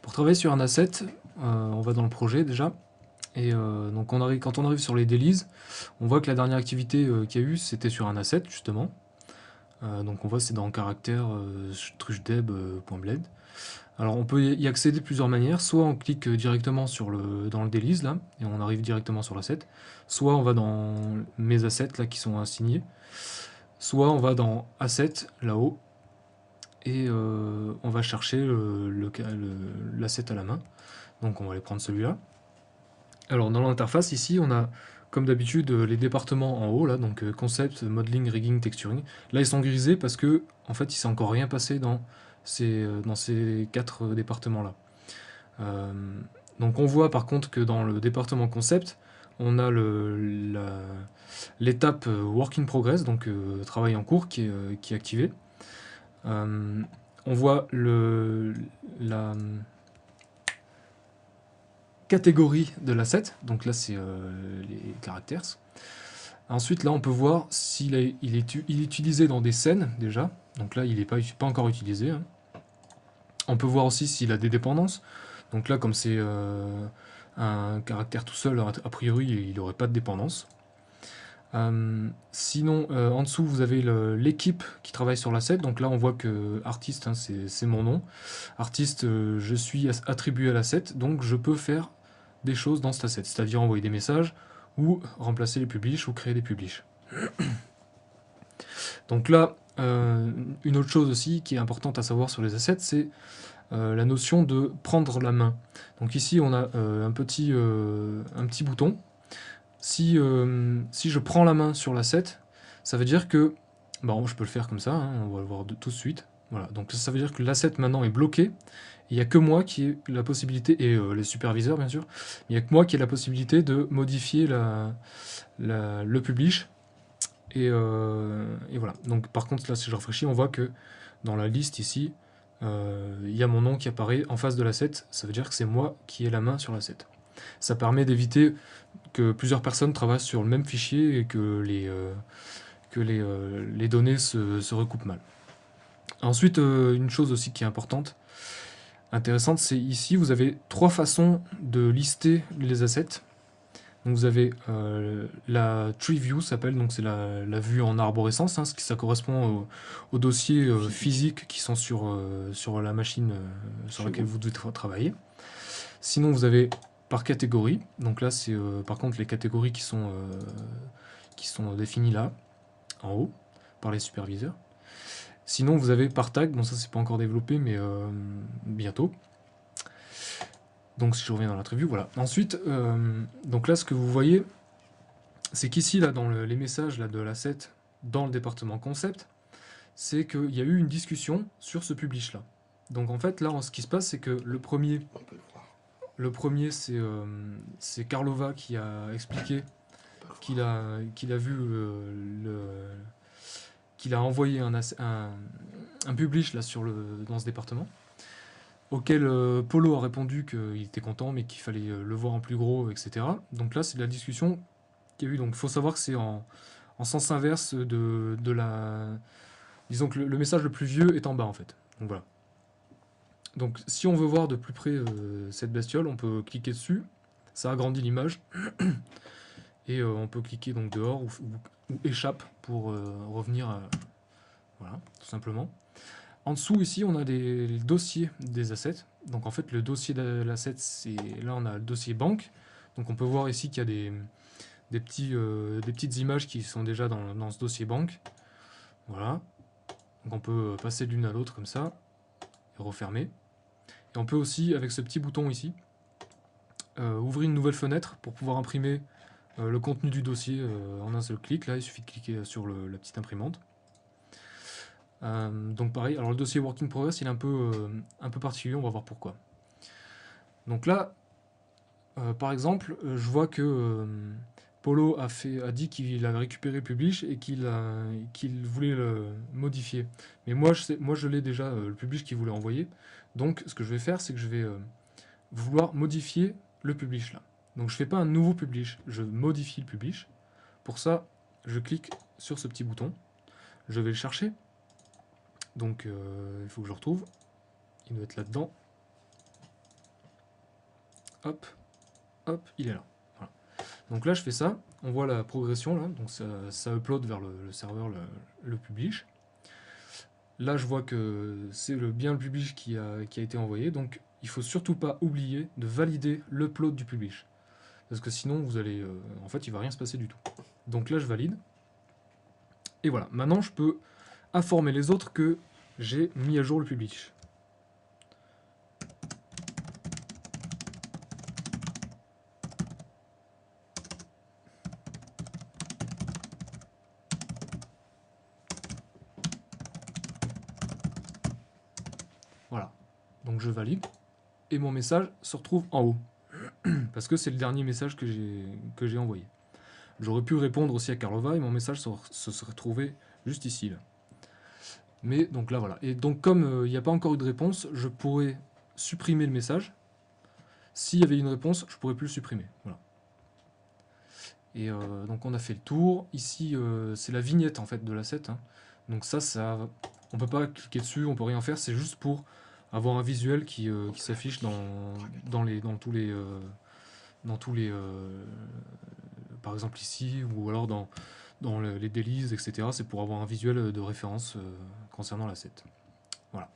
Pour travailler sur un asset, on va dans le projet déjà, et donc quand on arrive sur les dailies, on voit que la dernière activité qu'il y a eu, c'était sur un asset justement. Donc on voit c'est dans caractère truchdeb.bled. Alors on peut y accéder de plusieurs manières, soit on clique directement dans le dailies là, et on arrive directement sur l'asset, soit on va dans mes assets là qui sont assignés, soit on va dans assets là-haut, et on va chercher l'asset à la main. Donc on va aller prendre celui-là. Alors dans l'interface ici, on a comme d'habitude les départements en haut là, donc concept, modeling, rigging, texturing. Là ils sont grisés parce que en fait il s'est encore rien passé dans ces quatre départements là. Euh, donc on voit par contre que dans le département concept, on a l'étape work in progress, donc travail en cours qui est activée. On voit la catégorie de l'asset, donc là c'est les caractères. Ensuite là on peut voir il est utilisé dans des scènes déjà, donc là il n'est pas encore utilisé, hein. On peut voir aussi s'il a des dépendances, donc là comme c'est un caractère tout seul, a priori il n'aurait pas de dépendance. Sinon, en dessous, vous avez l'équipe qui travaille sur l'asset. Donc là, on voit que artiste, hein, c'est mon nom. Artiste, je suis attribué à l'asset, donc je peux faire des choses dans cet asset, c'est-à-dire envoyer des messages, ou remplacer les publish, ou créer des publish. Donc là, une autre chose aussi qui est importante à savoir sur les assets, c'est la notion de prendre la main. Donc ici, on a un petit bouton. Si je prends la main sur l'asset, ça veut dire que, bon, je peux le faire comme ça, hein, on va le voir tout de suite. Voilà, donc ça veut dire que l'asset maintenant est bloqué. Il n'y a que moi qui ai la possibilité, et les superviseurs bien sûr, il n'y a que moi qui ai la possibilité de modifier le publish. Et voilà. Donc par contre là, si je rafraîchis, on voit que dans la liste ici, il y a mon nom qui apparaît en face de l'asset. Ça veut dire que c'est moi qui ai la main sur l'asset. Ça permet d'éviter que plusieurs personnes travaillent sur le même fichier et que les données se recoupent mal. Ensuite, une chose aussi qui est importante, intéressante, c'est ici, vous avez trois façons de lister les assets. Donc vous avez la tree view s'appelle, donc c'est la vue en arborescence, hein, ça correspond aux dossiers physiques qui sont sur la machine sur laquelle vous devez travailler. Sinon vous avez par catégorie, donc là c'est par contre les catégories qui sont définies là, en haut, par les superviseurs. Sinon vous avez par tag, bon ça c'est pas encore développé mais bientôt. Donc si je reviens dans la preview, voilà. Ensuite, donc là ce que vous voyez, c'est qu'ici, là, dans les messages là, de l'asset, dans le département concept, c'est qu'il y a eu une discussion sur ce publish là. Donc en fait, là, ce qui se passe, c'est que le premier c'est Karlova qui a expliqué qu'il a vu qu'il a envoyé un publish là, dans ce département, auquel Polo a répondu qu'il était content, mais qu'il fallait le voir en plus gros, etc. Donc là, c'est de la discussion qu'il y a eu. Donc il faut savoir que c'est en sens inverse de la... Disons que le message le plus vieux est en bas, en fait. Donc voilà. Donc si on veut voir de plus près cette bestiole, on peut cliquer dessus. Ça agrandit l'image. Et on peut cliquer donc dehors ou échappe pour revenir à... Voilà, tout simplement. En dessous, ici, on a les dossiers des assets. Donc en fait, le dossier de l'asset, c'est... Là, on a le dossier banque. Donc on peut voir ici qu'il y a des petites images qui sont déjà dans ce dossier banque. Voilà. Donc on peut passer de l'une à l'autre comme ça, et refermer. Et on peut aussi, avec ce petit bouton ici, ouvrir une nouvelle fenêtre pour pouvoir imprimer le contenu du dossier en un seul clic. Là, il suffit de cliquer sur la petite imprimante. Donc pareil, alors le dossier Work in Progress, il est un peu particulier, on va voir pourquoi. Donc là, par exemple, je vois que Polo a dit qu'il avait récupéré Publish et qu'il voulait le modifier. Mais moi, je l'ai déjà, le Publish qu'il voulait envoyer. Donc, ce que je vais faire, c'est que je vais vouloir modifier le Publish là. Donc, je ne fais pas un nouveau Publish, je modifie le Publish. Pour ça, je clique sur ce petit bouton. Je vais le chercher. Donc, il faut que je retrouve. Il doit être là-dedans. hop, hop, il est là. Voilà. Donc là, je fais ça, on voit la progression, là, donc ça upload vers le serveur le publish. Là, je vois que c'est bien le publish qui a été envoyé, donc il faut surtout pas oublier de valider l'upload du publish. Parce que sinon, vous allez, en fait, il va rien se passer du tout. Donc là, je valide. Et voilà, maintenant, je peux informer les autres que j'ai mis à jour le publish. Voilà, donc je valide, et mon message se retrouve en haut, parce que c'est le dernier message que j'ai envoyé. J'aurais pu répondre aussi à Karlova, et mon message se serait trouvé juste ici, là. Mais donc là, voilà. Et donc comme il n'y a pas encore eu de réponse, je pourrais supprimer le message. S'il y avait une réponse, je pourrais plus le supprimer. Voilà. Et donc on a fait le tour. Ici, c'est la vignette en fait de l'asset, hein. Donc on peut pas cliquer dessus, on peut rien faire. C'est juste pour avoir un visuel qui s'affiche dans tous les, par exemple ici, ou alors dans les dailies, etc. C'est pour avoir un visuel de référence concernant l'asset. Voilà.